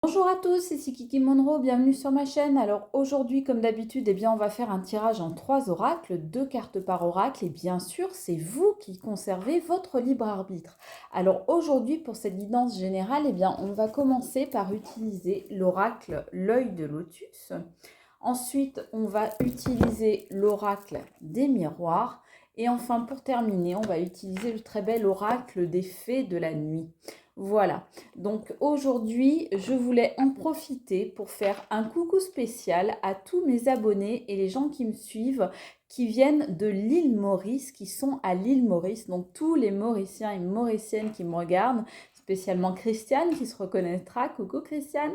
Bonjour à tous, ici Kiki Monroe, bienvenue sur ma chaîne. Alors aujourd'hui, comme d'habitude, on va faire un tirage en 3 oracles, 2 cartes par oracle et bien sûr, c'est vous qui conservez votre libre arbitre. Alors aujourd'hui, pour cette guidance générale, on va commencer par utiliser l'oracle L'œil de Lotus. Ensuite, on va utiliser l'oracle des miroirs. Et enfin, pour terminer, on va utiliser le très bel oracle des fées de la nuit. Voilà, donc aujourd'hui, je voulais en profiter pour faire un coucou spécial à tous mes abonnés et les gens qui me suivent, qui viennent de l'île Maurice, qui sont à l'île Maurice. Donc tous les Mauriciens et Mauriciennes qui me regardent, spécialement Christiane qui se reconnaîtra. Coucou Christiane.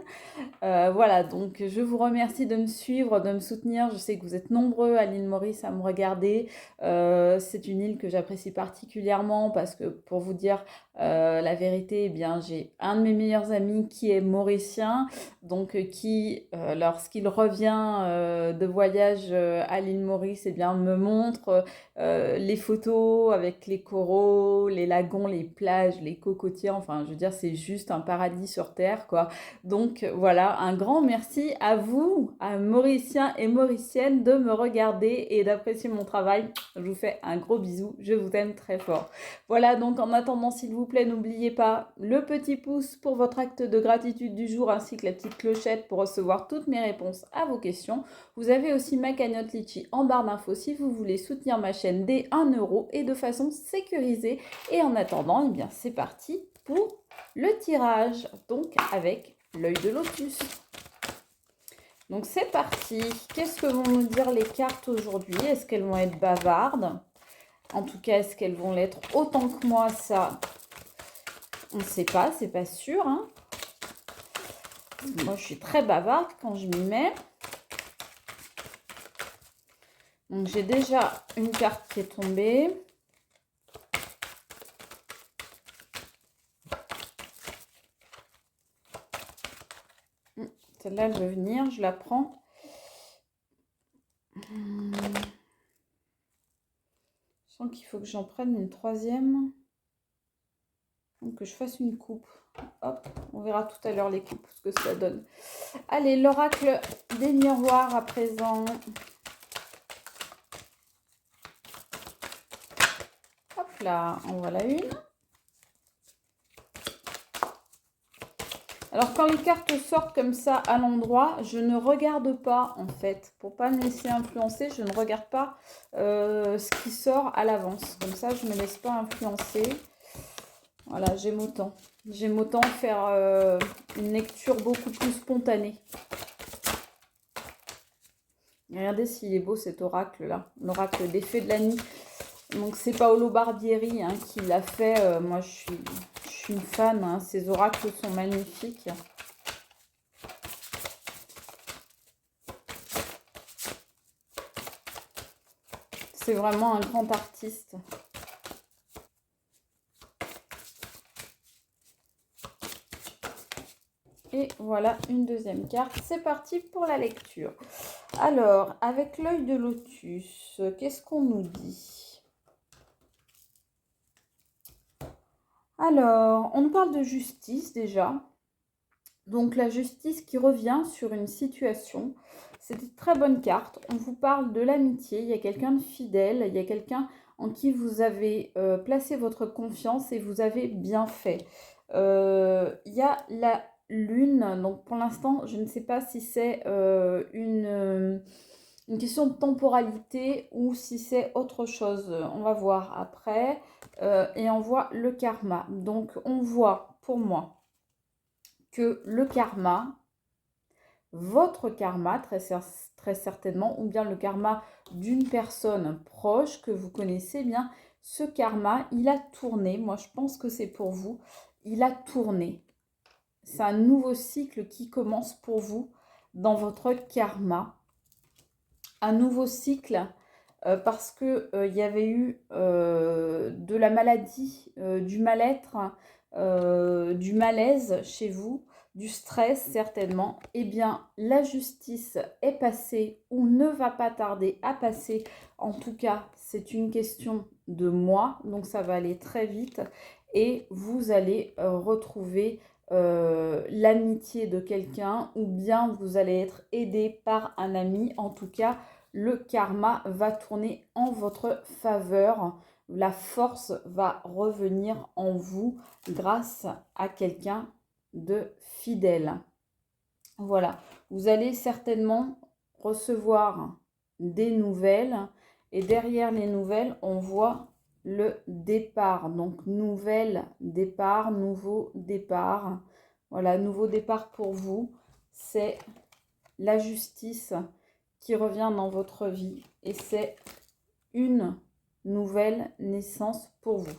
Voilà, donc je vous remercie de me suivre, de me soutenir. Je sais que vous êtes nombreux à l'île Maurice à me regarder. C'est une île que j'apprécie particulièrement parce que, pour vous dire la vérité, j'ai un de mes meilleurs amis qui est mauricien, donc qui, lorsqu'il revient de voyage à l'île Maurice, me montre les photos avec les coraux, les lagons, les plages, les cocotiers. Enfin, je veux dire, c'est juste un paradis sur terre, quoi. Donc voilà, un grand merci à vous, à Mauriciens et Mauriciennes, de me regarder et d'apprécier mon travail. Je vous fais un gros bisou, je vous aime très fort. Voilà, donc en attendant, s'il vous plaît, n'oubliez pas le petit pouce pour votre acte de gratitude du jour, ainsi que la petite clochette pour recevoir toutes mes réponses à vos questions. Vous avez aussi ma cagnotte Litchi en barre d'infos si vous voulez soutenir ma chaîne dès 1 euro et de façon sécurisée. Et en attendant, c'est parti pour le tirage, donc avec l'œil de lotus. Donc c'est parti. Qu'est-ce que vont nous dire les cartes aujourd'hui? Est-ce qu'elles vont être bavardes? En tout cas, est-ce qu'elles vont l'être autant que moi? Ça, on ne sait pas, c'est pas sûr, hein. Moi, je suis très bavarde quand je m'y mets. Donc j'ai déjà une carte qui est tombée. Celle-là, elle veut venir, je la prends. Je sens qu'il faut que j'en prenne une troisième. Donc que je fasse une coupe. Hop, on verra tout à l'heure les coupes, ce que ça donne. Allez, l'oracle des miroirs à présent. Hop là, en voilà une. Alors quand les cartes sortent comme ça à l'endroit, je ne regarde pas en fait. Pour pas me laisser influencer, je ne regarde pas ce qui sort à l'avance. Comme ça, je ne me laisse pas influencer. Voilà, j'aime autant. J'aime autant faire une lecture beaucoup plus spontanée. Regardez s'il est beau cet oracle-là. L'oracle des fées de la nuit. Donc c'est Paolo Barbieri qui l'a fait. Moi, je suis une fan. Hein. Ces oracles sont magnifiques. C'est vraiment un grand artiste. Et voilà une deuxième carte. C'est parti pour la lecture. Alors, avec l'œil de lotus, qu'est-ce qu'on nous dit? Alors, on nous parle de justice déjà. Donc, la justice qui revient sur une situation. C'est une très bonne carte. On vous parle de l'amitié. Il y a quelqu'un de fidèle. Il y a quelqu'un en qui vous avez placé votre confiance et vous avez bien fait. Il y a la lune. Donc, pour l'instant, je ne sais pas si c'est une question de temporalité ou si c'est autre chose. On va voir après. Et on voit le karma. Donc, on voit, pour moi, que le karma, votre karma très certainement, ou bien le karma d'une personne proche que vous connaissez, ce karma, il a tourné. Moi, je pense que c'est pour vous. Il a tourné. C'est un nouveau cycle qui commence pour vous dans votre karma. Un nouveau cycle parce que il y avait eu de la maladie, du mal-être, du malaise chez vous, du stress certainement. Eh bien, la justice est passée ou ne va pas tarder à passer. En tout cas, c'est une question de mois, donc ça va aller très vite et vous allez retrouver l'amitié de quelqu'un ou bien vous allez être aidé par un ami. En tout cas, le karma va tourner en votre faveur. La force va revenir en vous grâce à quelqu'un de fidèle. Voilà, vous allez certainement recevoir des nouvelles et derrière les nouvelles, on voit le départ. Donc, nouvel départ, nouveau départ. Voilà, nouveau départ pour vous. C'est la justice qui revient dans votre vie et c'est une nouvelle naissance pour vous.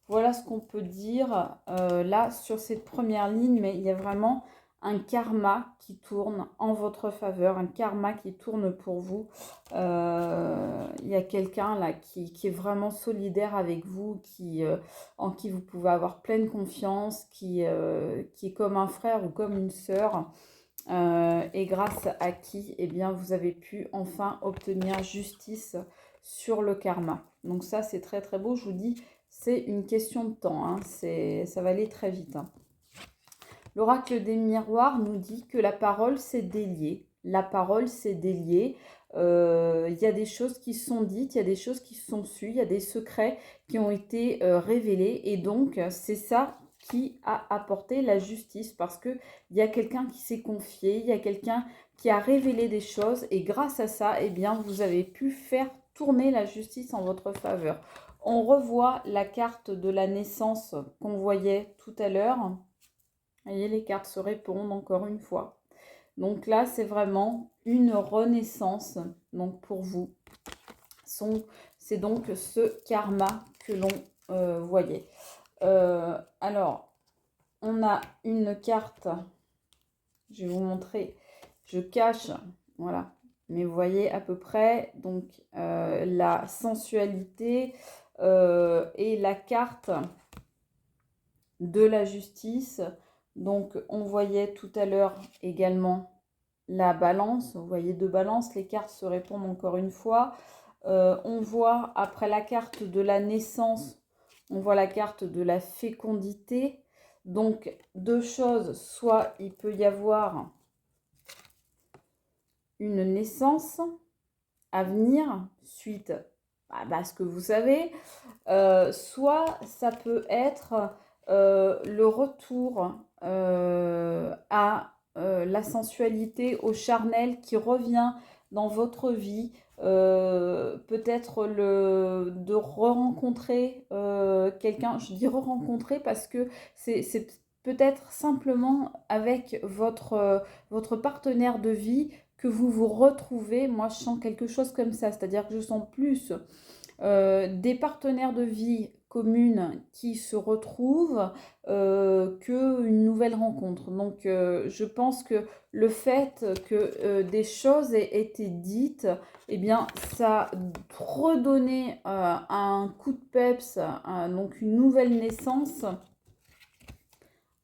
Voilà ce qu'on peut dire là sur cette première ligne, mais il y a vraiment un karma qui tourne en votre faveur, un karma qui tourne pour vous. Il y a quelqu'un là qui est vraiment solidaire avec vous, en qui vous pouvez avoir pleine confiance, qui est comme un frère ou comme une sœur. Et grâce à qui eh bien, vous avez pu enfin obtenir justice sur le karma. Donc ça, c'est très très beau. Je vous dis, c'est une question de temps. Hein. Ça va aller très vite. Hein. L'oracle des miroirs nous dit que la parole, c'est délié. La parole, c'est délié. Il y a des choses qui sont dites, il y a des choses qui sont sues, il y a des secrets qui ont été révélés. Et donc, c'est ça qui a apporté la justice parce qu'il y a quelqu'un qui s'est confié, il y a quelqu'un qui a révélé des choses et grâce à ça, eh bien, vous avez pu faire tourner la justice en votre faveur. On revoit la carte de la naissance qu'on voyait tout à l'heure. Vous voyez, les cartes se répondent encore une fois. Donc là, c'est vraiment une renaissance donc pour vous. C'est donc ce karma que l'on voyait. Alors, on a une carte, je vais vous montrer, je cache, voilà, mais vous voyez à peu près, donc la sensualité et la carte de la justice. Donc, on voyait tout à l'heure également la balance. Vous voyez deux balances, les cartes se répondent encore une fois. On voit après la carte de la naissance, on voit la carte de la fécondité. Donc, deux choses, soit il peut y avoir une naissance à venir suite à ce que vous savez, soit ça peut être le retour à la sensualité, au charnel qui revient dans votre vie, peut-être de re-rencontrer quelqu'un. Je dis re-rencontrer parce que c'est peut-être simplement avec votre partenaire de vie que vous vous retrouvez. Moi, je sens quelque chose comme ça, c'est-à-dire que je sens plus des partenaires de vie communes qui se retrouvent qu'une nouvelle rencontre. Donc, je pense que le fait que des choses aient été dites, eh bien, ça a redonné un coup de peps, donc une nouvelle naissance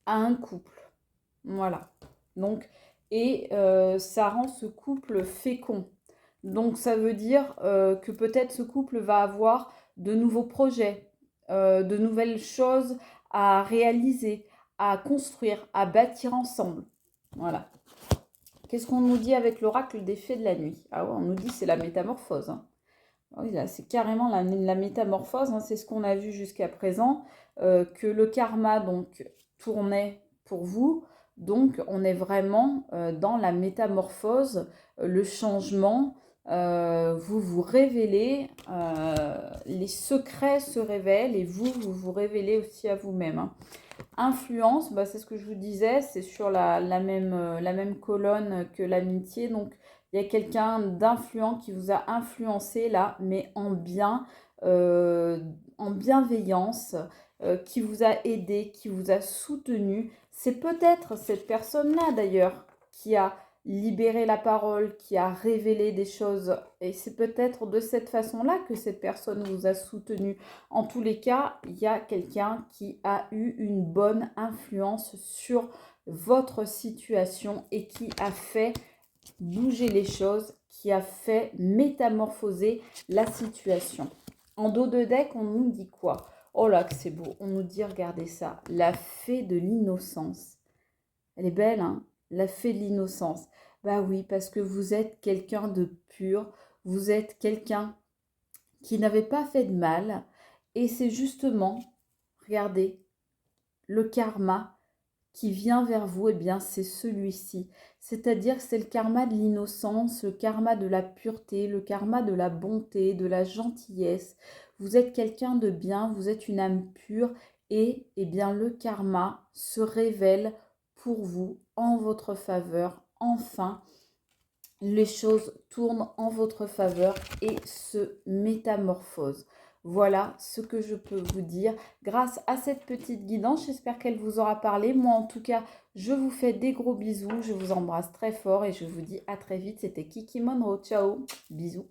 à un couple. Voilà. Donc, et ça rend ce couple fécond. Donc, ça veut dire que peut-être ce couple va avoir de nouveaux projets, de nouvelles choses à réaliser, à construire, à bâtir ensemble. Voilà. Qu'est-ce qu'on nous dit avec l'oracle des fées de la nuit? Ah ouais, on nous dit c'est la métamorphose. Hein. Oui, là, c'est carrément la métamorphose. Hein. C'est ce qu'on a vu jusqu'à présent, que le karma donc tournait pour vous. Donc, on est vraiment dans la métamorphose, le changement. Vous vous révélez, les secrets se révèlent et vous vous révélez aussi à vous-même. Hein. Influence, bah, c'est ce que je vous disais, c'est sur la même colonne que l'amitié. Donc, il y a quelqu'un d'influent qui vous a influencé là, mais en bien, en bienveillance, qui vous a aidé, qui vous a soutenu. C'est peut-être cette personne-là d'ailleurs qui a libéré la parole, qui a révélé des choses. Et c'est peut-être de cette façon-là que cette personne vous a soutenu. En tous les cas, il y a quelqu'un qui a eu une bonne influence sur votre situation et qui a fait bouger les choses, qui a fait métamorphoser la situation. En dos de deck, on nous dit quoi? Oh là, que c'est beau. On nous dit, regardez ça, la fée de l'innocence. Elle est belle, hein? La fée de l'innocence. Bah oui, parce que vous êtes quelqu'un de pur, vous êtes quelqu'un qui n'avait pas fait de mal. Et c'est justement, regardez, le karma qui vient vers vous, eh bien, c'est celui-ci. C'est-à-dire que c'est le karma de l'innocence, le karma de la pureté, le karma de la bonté, de la gentillesse. Vous êtes quelqu'un de bien, vous êtes une âme pure et, eh bien, le karma se révèle pour vous en votre faveur. Enfin, les choses tournent en votre faveur et se métamorphosent. Voilà ce que je peux vous dire grâce à cette petite guidance. J'espère qu'elle vous aura parlé. Moi, en tout cas, je vous fais des gros bisous. Je vous embrasse très fort et je vous dis à très vite. C'était Kiki Monroe. Ciao, bisous.